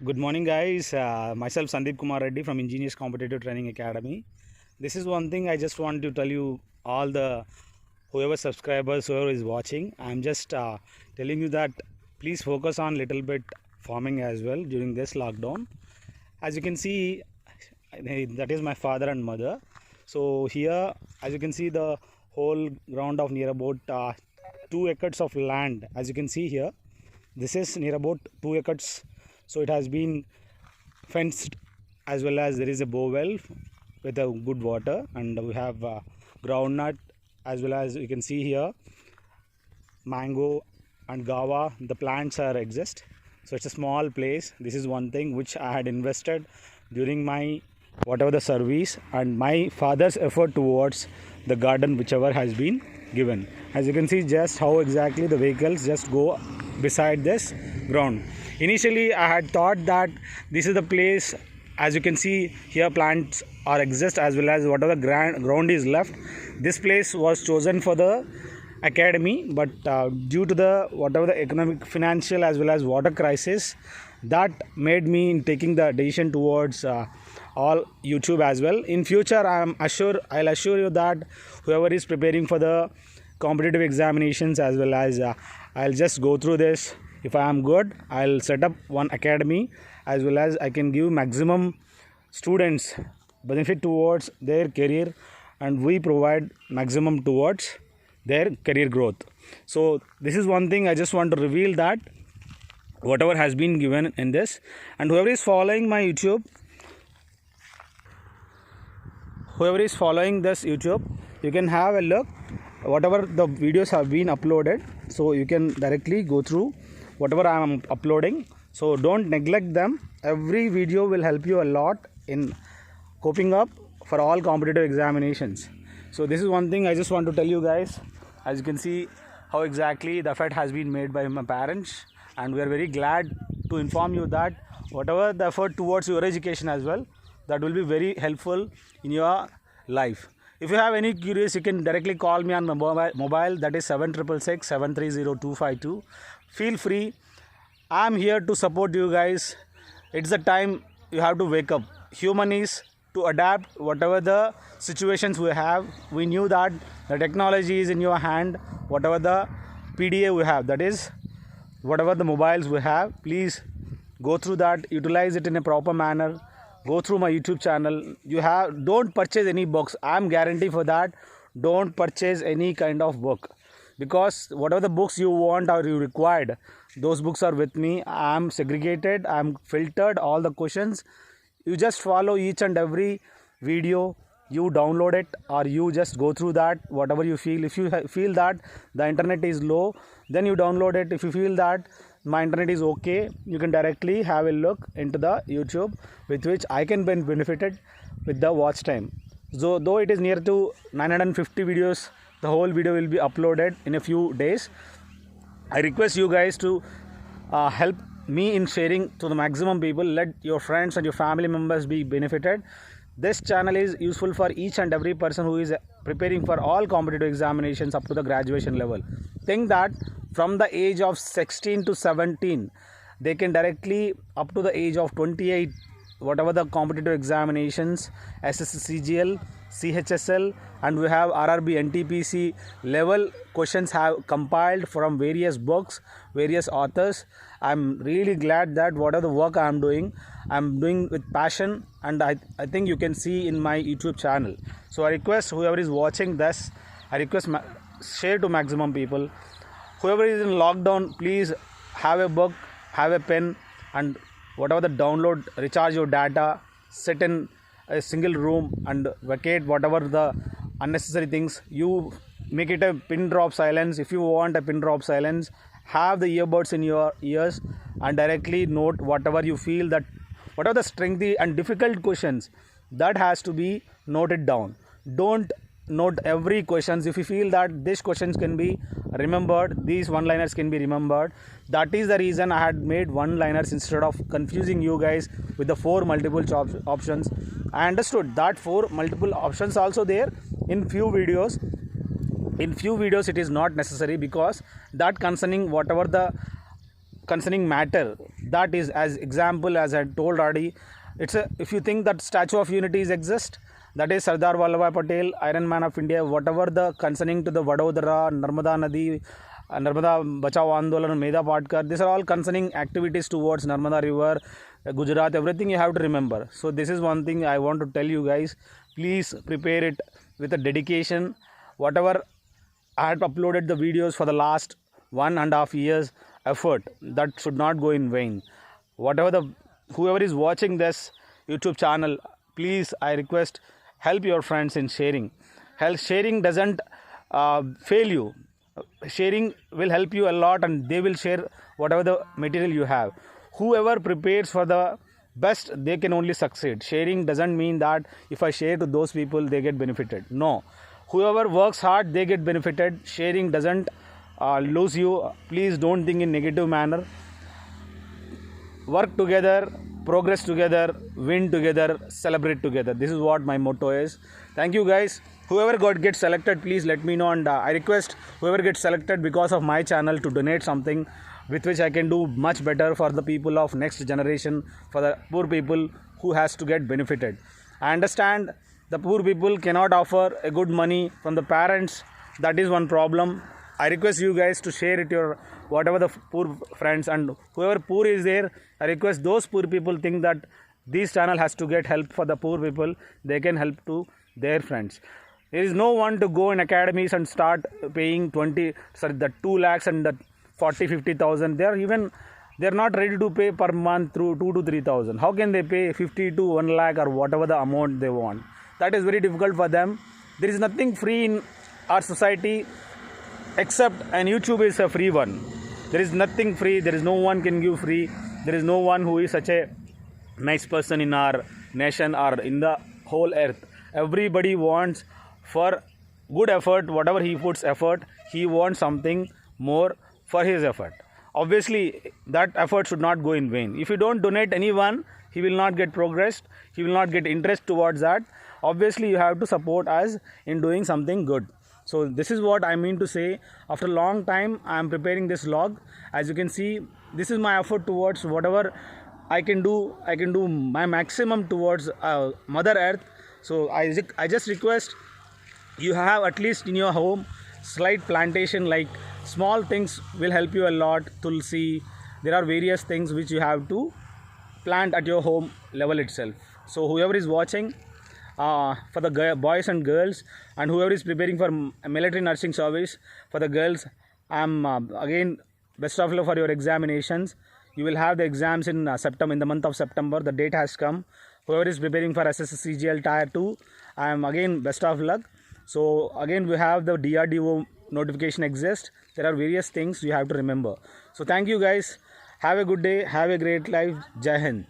Good morning, guys. Myself Sandeep Kumar Reddy from Engineers Competitive Training Academy. This is one thing I just want to tell you all the whoever subscribers, whoever is watching. I'm just telling you that please focus on little bit farming as well during this lockdown. As you can see, that is my father and mother. So here, as you can see, the whole ground of near about 2 acres of land. As you can see here, this is near about 2 acres. So it has been fenced, as well as there is a bow well with a good water, and we have groundnut, as well as you can see here mango and guava. The plants are exist. So it's a small place. This is one thing which I had invested during my whatever the service and my father's effort towards the garden whichever has been given. As you can see just how exactly the vehicles just go beside this ground. Initially I had thought that this is the place. As you can see here, plants are exist, as well as whatever ground is left. This place was chosen for the academy, but due to the whatever the economic, financial, as well as water crisis, that made me taking the decision towards all YouTube as well. In future, I'll assure you that whoever is preparing for the competitive examinations, as well as I'll just go through this. If I am good, I'll set up one academy, as well as I can give maximum students benefit towards their career, and we provide maximum towards their career growth. So this is one thing I just want to reveal, that whatever has been given in this, and whoever is following my YouTube, whoever is following this YouTube, you can have a look whatever the videos have been uploaded, so you can directly go through whatever I am uploading. So don't neglect them. Every video will help you a lot in coping up for all competitive examinations. So this is one thing I just want to tell you guys. As you can see how exactly the effort has been made by my parents, and we are very glad to inform you that whatever the effort towards your education as well, that will be very helpful in your life. If you have any curious, you can directly call me on my mobile, that is 7666 730252. Feel free. I'm here to support you guys. It's the time you have to wake up. Human is to adapt whatever the situations we have. We knew that the technology is in your hand. Whatever the PDA we have, that is whatever the mobiles we have, please go through that, utilize it in a proper manner. Go through my YouTube channel. Don't purchase any books. I'm guarantee for that. Don't purchase any kind of book, because whatever the books you want or you required, those books are with me. I'm segregated, I'm filtered all the questions. You just follow each and every video, you download it, or you just go through that whatever you feel. If you feel that the internet is low, then you download it. If you feel that my internet is okay, you can directly have a look into the YouTube, with which I can be benefited with the watch time. So though it is near to 950 videos, the whole video will be uploaded in a few days. I request you guys to help me in sharing to the maximum people. Let your friends and your family members be benefited. This channel is useful for each and every person who is preparing for all competitive examinations up to the graduation level. Think that from the age of 16 to 17, they can directly up to the age of 28, whatever the competitive examinations, SSCGL, CHSL, and we have RRB NTPC level questions have compiled from various books, various authors. I'm really glad that whatever the work I'm doing with passion, and I think you can see in my YouTube channel. So I request whoever is watching this, I request share to maximum people. Whoever is in lockdown, please have a book, have a pen, and whatever the download, recharge your data, sit in a single room and vacate whatever the unnecessary things. You make it a pin drop silence. If you want a pin drop silence, have the earbuds in your ears and directly note whatever you feel, that whatever the strengthy and difficult questions, that has to be noted down. Don't note every questions. If you feel that these questions can be remembered, these one liners can be remembered, that is the reason I had made one liners instead of confusing you guys with the 4 multiple options. I understood that 4 multiple options also there in few videos. In few videos it is not necessary, because that concerning whatever the concerning matter, that is, as example, as I told already, if you think that Statue of Unity is exist, that is Sardar Vallabhbhai Patel, Iron Man of India, whatever the concerning to the Vadodara, Narmada Nadi, Narmada Bachao Andolan, Medha Patkar, these are all concerning activities towards Narmada River, Gujarat, everything you have to remember. So this is one thing I want to tell you guys. Please prepare it with a dedication. Whatever I had uploaded the videos for the last 1.5 years effort, that should not go in vain. Whoever is watching this YouTube channel, please, I request, help your friends in sharing. Sharing doesn't fail you. Sharing will help you a lot, and they will share whatever the material you have. Whoever prepares for the best, they can only succeed. Sharing doesn't mean that if I share to those people, they get benefited. No. Whoever works hard, they get benefited. Sharing doesn't lose you. Please don't think in negative manner. Work together, progress together, win together, celebrate together. This is what my motto is. Thank you guys. Whoever gets selected, please let me know, and I request whoever gets selected because of my channel to donate something with which I can do much better for the people of next generation, for the poor people who has to get benefited. I understand the poor people cannot offer a good money from the parents. That is one problem. I request you guys to share it your whatever the poor friends, and whoever poor is there, I request those poor people think that this channel has to get help for the poor people. They can help to their friends. There is no one to go in academies and start paying 2 lakhs and the 40,000-50,000. They're not ready to pay per month through 2,000 to 3,000. How can they pay 50 to 1 lakh or whatever the amount they want? That is very difficult for them. There is nothing free in our society except, and YouTube is a free one. There is nothing free. There is no one can give free. There is no one who is such a nice person in our nation or in the whole earth. Everybody wants for good effort, whatever he puts effort, he wants something more for his effort. Obviously, that effort should not go in vain. If you don't donate anyone, he will not get progressed. He will not get interest towards that. Obviously, you have to support us in doing something good. So this is what I mean to say. After a long time, I am preparing this vlog. As you can see, this is my effort towards whatever I can do. I can do my maximum towards Mother Earth. So I just request you have at least in your home slight plantation, like small things will help you a lot. Tulsi, there are various things which you have to plant at your home level itself. So whoever is watching, for the boys and girls, and whoever is preparing for military nursing service, for the girls, I'm again best of luck for your examinations. You will have the exams in September, in the month of September. The date has come. Whoever is preparing for SSCGL Tier 2, I am again best of luck. So again we have the DRDO notification exists. There are various things you have to remember. So thank you guys. Have a good day. Have a great life. Jai Hind.